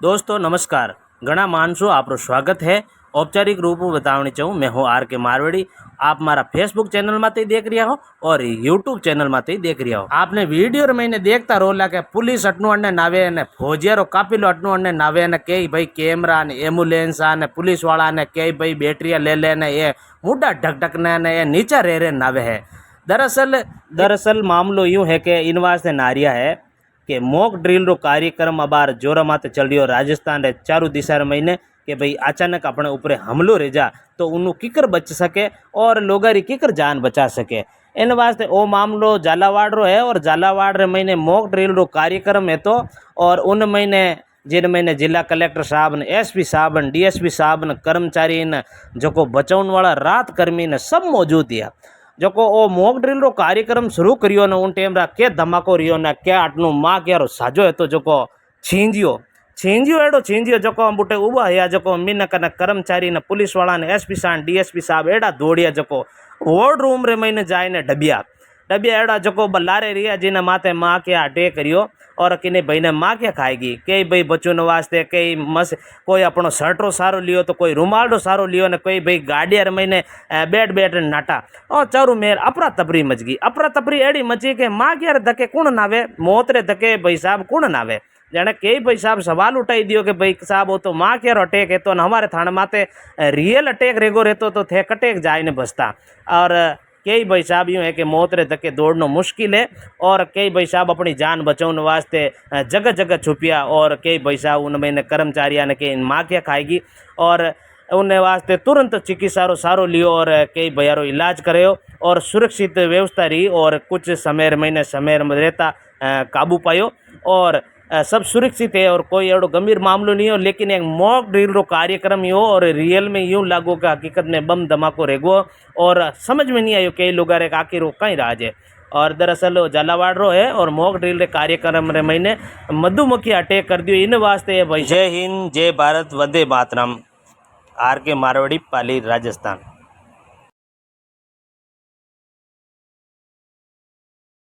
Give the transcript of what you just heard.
दोस्तों नमस्कार। घना मानसो आपरो स्वागत है। औपचारिक रूप में बतावनी चाहूँ, मैं हूँ आर के मारवाड़ी। आप मारा फेसबुक चैनल माते देख रिया हो और यूट्यूब चैनल माते देख रिया हो। आपने वीडियो रे मैंने देखता रोला के पुलिस अटनु अने नावे ने फौजियारो कापिलो अटनु अने नावे ने कई भाई कैमरा ने एम्बुलेंस ने पुलिस वाला ने कई भाई बैटरिया ले लेने ये मुड्डा ढक ढकने ने ये नीचा रे नावे है। दरअसल मामलो यूँ है कि इन वास्ते नारिया है कि मॉक ड्रिल रो कार्यक्रम अबार जोरा माते चल रही हो राजस्थान रे चारू दिशा रे महीने कि भाई अचानक अपने ऊपर हमलो रह जा तो उन्हों किकर बच सके और लोगा री किकर जान बचा सके। इन वास्ते ओ मामलो झालावाड़ रो है और झालावाड़ रे महीने मॉक ड्रिल रो कार्यक्रम है तो और उन महीने जिन महीने जिला कलेक्टर साहब ने एसपी साहब ने डीएसपी साहब ने कर्मचारी ने जो को बचावन वाला रात कर्मी ने सब मौजूद है। जो को ओ मॉक ड्रिल रो कार्यक्रम शुरू करियो ने उन टाइम रा के धमाको रियो ने क्या आटनु माँ क्यारो साजो है तो जो को छींजियो एडो छींजियो जो को बुटे उबा है जो को मिनक ने कर्मचारी ने पुलिस वाला ने एसपी साहब डीएसपी साहब एडा दौड़िया जो को वार्ड रूम रे महीने जाए ने डबिया एड़ा जो को बल्लारे रिया जिने माथे माँ के अटैक करियो और किने भाई ने माँ क्या खाएगी कई भाई बच्चों ने वास्ते कई मस कोई अपनो शर्टो सारो लियो तो कोई रुमाल सारो लियो ने कोई भाई गाड़िया रे महीने बैठ नाटा और चारू मेर अपरा तपरी मच गई। अपरा तपरी एड़ी मची के माँ क्या धके कौन नावे मौत रे धके भाई साहब कौन नावे जाने कई भाई साहब सवाल उठाई दियो कि भाई साहब वो तो माँ क्या अटैक है तो हमारे थाने माते रियल अटैक रेगो रहतो तो थे कटेक जाए ने बसता। और कई भाई साहब यूँ है कि मौत रे धक्के दौड़ना मुश्किल है और कई भाई साहब अपनी जान बचाने वास्ते जगह जगह छुपिया और कई भाई साहब उनमें कर्मचारियों ने कई माँ क्या खाएगी और उन्हें वास्ते तुरंत चिकित्सा रो सारो लियो और कई भैयारो इलाज करो और सुरक्षित व्यवस्था रही और कुछ समय महीने समय में रहता काबू पायो और सब सुरक्षित है और कोई एडो गंभीर मामलो नहीं हो। लेकिन एक मॉक ड्रिल रो कार्यक्रम ही हो और रियल में यूँ लागो कि हकीकत में बम धमाको रेगो और समझ में नहीं आयो कई लोग आखिर वो कहीं राज है। और दरअसल झालावाड़ रो है और मॉक ड्रिल रे कार्यक्रम रे महीने मधुमक्खी अटैक कर दियो इन वास्ते भाई। जय हिंद, जय भारत, वंदे मातरम। आर के मारवाड़ी, पाली, राजस्थान।